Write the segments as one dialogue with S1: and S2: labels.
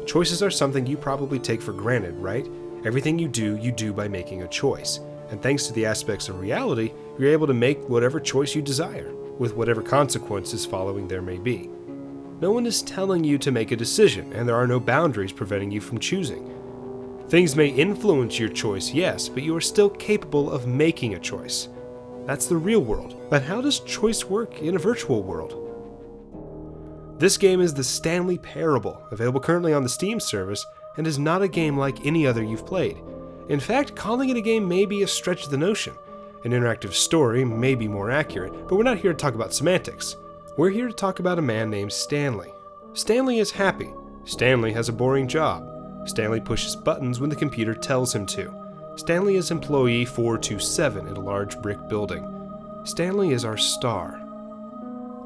S1: Choices are something you probably take for granted, right? Everything you do by making a choice. And thanks to the aspects of reality, you're able to make whatever choice you desire, with whatever consequences following there may be. No one is telling you to make a decision, and there are no boundaries preventing you from choosing. Things may influence your choice, yes, but you are still capable of making a choice. That's the real world. But how does choice work in a virtual world? This game is the Stanley Parable, available currently on the Steam service, and is not a game like any other you've played. In fact, calling it a game may be a stretch of the notion. An interactive story may be more accurate, but we're not here to talk about semantics. We're here to talk about a man named Stanley. Stanley is happy. Stanley has a boring job. Stanley pushes buttons when the computer tells him to. Stanley is employee 427 in a large brick building. Stanley is our star.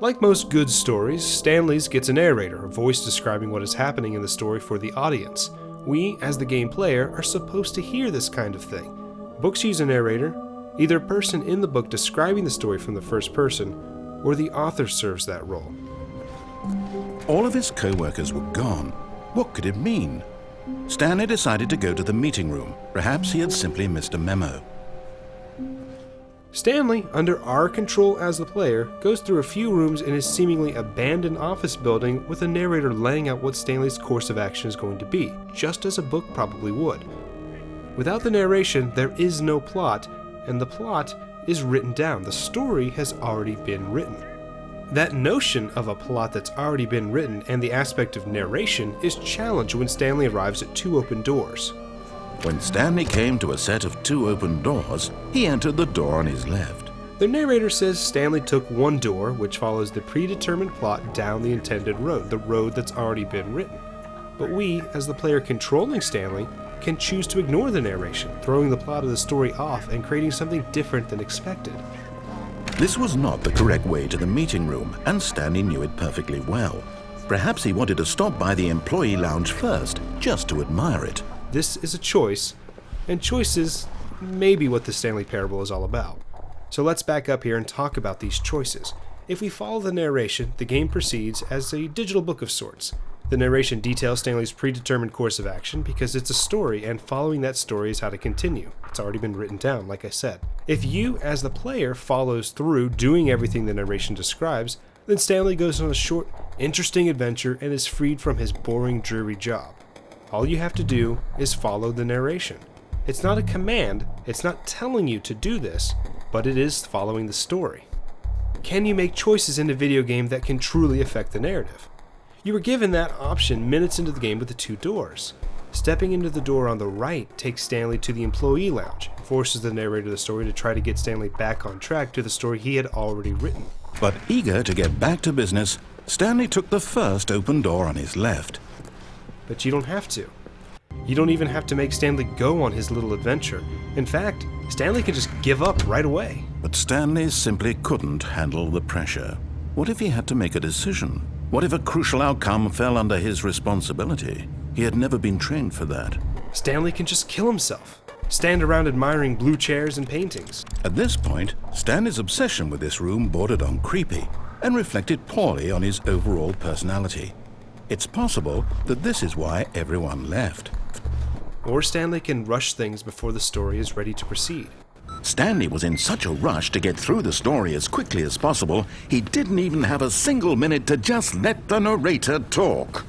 S1: Like most good stories, Stanley's gets a narrator, a voice describing what is happening in the story for the audience. We, as the game player, are supposed to hear this kind of thing. Books use a narrator, either a person in the book describing the story from the first person, or the author serves that role.
S2: All of his co-workers were gone. What could it mean? Stanley decided to go to the meeting room. Perhaps he had simply missed a memo.
S1: Stanley, under our control as the player, goes through a few rooms in his seemingly abandoned office building with a narrator laying out what Stanley's course of action is going to be, just as a book probably would. Without the narration, there is no plot, and the plot is written down. The story has already been written. That notion of a plot that's already been written and the aspect of narration is challenged when Stanley arrives at two open doors.
S2: When Stanley came to a set of two open doors, he entered the door on his left.
S1: The narrator says Stanley took one door, which follows the predetermined plot down the intended road, the road that's already been written. But we, as the player controlling Stanley, can choose to ignore the narration, throwing the plot of the story off and creating something different than expected.
S2: This was not the correct way to the meeting room, and Stanley knew it perfectly well. Perhaps he wanted to stop by the employee lounge first, just to admire it.
S1: This is a choice, and choices may be what the Stanley Parable is all about. So let's back up here and talk about these choices. If we follow the narration, the game proceeds as a digital book of sorts. The narration details Stanley's predetermined course of action because it's a story, and following that story is how to continue. It's already been written down, like I said. If you, as the player, follows through doing everything the narration describes, then Stanley goes on a short, interesting adventure and is freed from his boring, dreary job. All you have to do is follow the narration. It's not a command, it's not telling you to do this, but it is following the story. Can you make choices in a video game that can truly affect the narrative? You were given that option minutes into the game with the two doors. Stepping into the door on the right takes Stanley to the employee lounge and forces the narrator of the story to try to get Stanley back on track to the story he had already written.
S2: But eager to get back to business, Stanley took the first open door on his left.
S1: But you don't have to. You don't even have to make Stanley go on his little adventure. In fact, Stanley can just give up right away.
S2: But Stanley simply couldn't handle the pressure. What if he had to make a decision? What if a crucial outcome fell under his responsibility? He had never been trained for that.
S1: Stanley can just kill himself. Stand around admiring blue chairs and paintings.
S2: At this point, Stanley's obsession with this room bordered on creepy and reflected poorly on his overall personality. It's possible that this is why everyone left.
S1: Or Stanley can rush things before the story is ready to proceed.
S2: Stanley was in such a rush to get through the story as quickly as possible, he didn't even have a single minute to just let the narrator talk.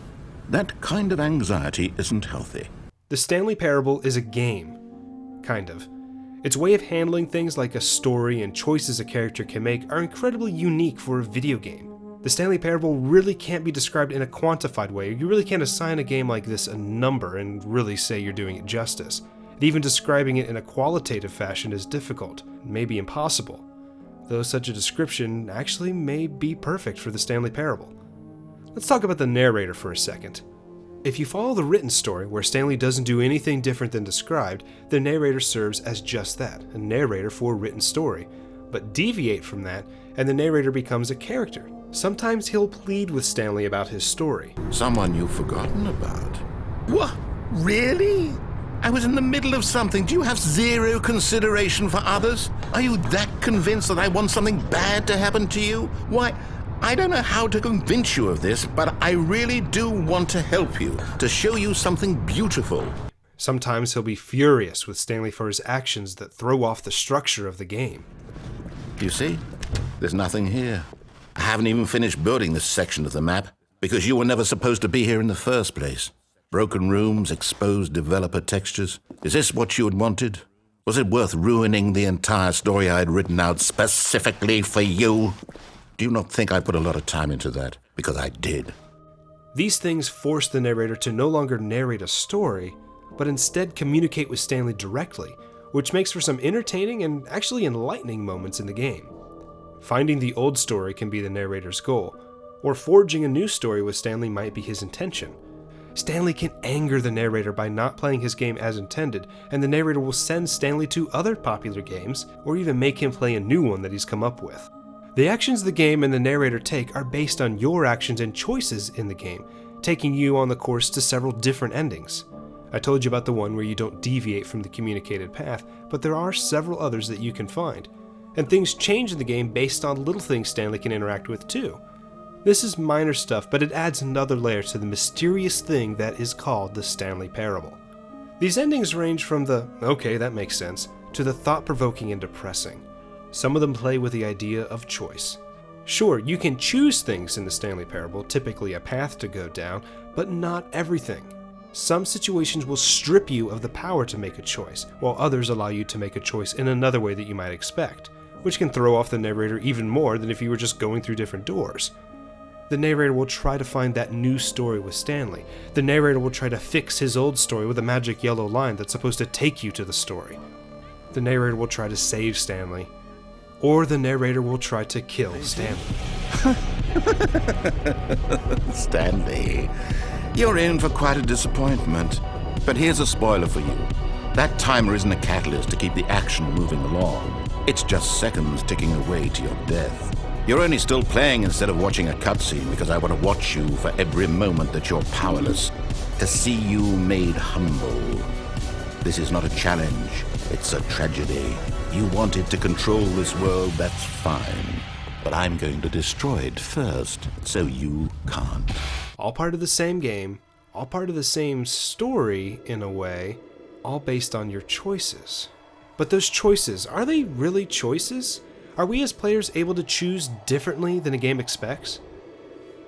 S2: That kind of anxiety isn't healthy.
S1: The Stanley Parable is a game. Kind of. Its way of handling things like a story and choices a character can make are incredibly unique for a video game. The Stanley Parable really can't be described in a quantified way. You really can't assign a game like this a number and really say you're doing it justice. And even describing it in a qualitative fashion is difficult, maybe impossible, though such a description actually may be perfect for the Stanley Parable. Let's talk about the narrator for a second. If you follow the written story, where Stanley doesn't do anything different than described, the narrator serves as just that, a narrator for a written story. But deviate from that, and the narrator becomes a character. Sometimes he'll plead with Stanley about his story.
S2: Someone you've forgotten about. What? Really? I was in the middle of something. Do you have zero consideration for others? Are you that convinced that I want something bad to happen to you? Why, I don't know how to convince you of this, but I really do want to help you, to show you something beautiful.
S1: Sometimes he'll be furious with Stanley for his actions that throw off the structure of the game.
S2: You see? There's nothing here. I haven't even finished building this section of the map, because you were never supposed to be here in the first place. Broken rooms, exposed developer textures. Is this what you had wanted? Was it worth ruining the entire story I had written out specifically for you? Do you not think I put a lot of time into that? Because I did.
S1: These things force the narrator to no longer narrate a story, but instead communicate with Stanley directly, which makes for some entertaining and actually enlightening moments in the game. Finding the old story can be the narrator's goal, or forging a new story with Stanley might be his intention. Stanley can anger the narrator by not playing his game as intended, and the narrator will send Stanley to other popular games, or even make him play a new one that he's come up with. The actions the game and the narrator take are based on your actions and choices in the game, taking you on the course to several different endings. I told you about the one where you don't deviate from the communicated path, but there are several others that you can find. And things change in the game based on little things Stanley can interact with too. This is minor stuff, but it adds another layer to the mysterious thing that is called the Stanley Parable. These endings range from the, okay, that makes sense, to the thought-provoking and depressing. Some of them play with the idea of choice. Sure, you can choose things in the Stanley Parable, typically a path to go down, but not everything. Some situations will strip you of the power to make a choice, while others allow you to make a choice in another way that you might expect, which can throw off the narrator even more than if you were just going through different doors. The narrator will try to find that new story with Stanley. The narrator will try to fix his old story with a magic yellow line that's supposed to take you to the story. The narrator will try to save Stanley, or the narrator will try to kill Stanley.
S2: Stanley, you're in for quite a disappointment. But here's a spoiler for you. That timer isn't a catalyst to keep the action moving along. It's just seconds ticking away to your death. You're only still playing instead of watching a cutscene because I want to watch you for every moment that you're powerless, to see you made humble. This is not a challenge, it's a tragedy. You wanted to control this world, that's fine. But I'm going to destroy it first, so you can't.
S1: All part of the same game, all part of the same story in a way, all based on your choices. But those choices, are they really choices? Are we as players able to choose differently than a game expects?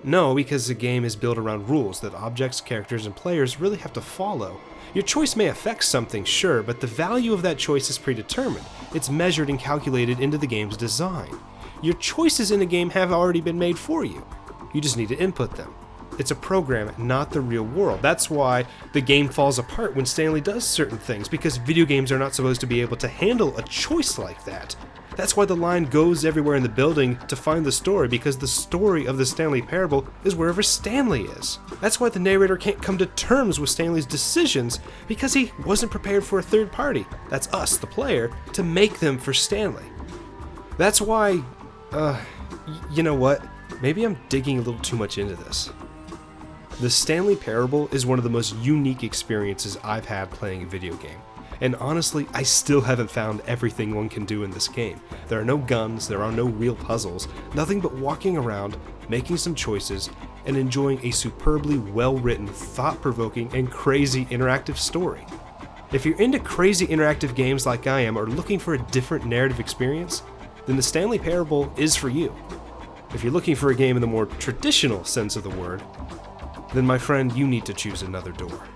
S1: No, because the game is built around rules that objects, characters, and players really have to follow. Your choice may affect something, sure, but the value of that choice is predetermined. It's measured and calculated into the game's design. Your choices in a game have already been made for you. You just need to input them. It's a program, not the real world. That's why the game falls apart when Stanley does certain things, because video games are not supposed to be able to handle a choice like that. That's why the line goes everywhere in the building to find the story, because the story of the Stanley Parable is wherever Stanley is. That's why the narrator can't come to terms with Stanley's decisions, because he wasn't prepared for a third party, that's us, the player, to make them for Stanley. That's why, you know what? Maybe I'm digging a little too much into this. The Stanley Parable is one of the most unique experiences I've had playing a video game. And honestly, I still haven't found everything one can do in this game. There are no guns, there are no real puzzles, nothing but walking around, making some choices, and enjoying a superbly well-written, thought-provoking, and crazy interactive story. If you're into crazy interactive games like I am, or looking for a different narrative experience, then the Stanley Parable is for you. If you're looking for a game in the more traditional sense of the word, then my friend, you need to choose another door.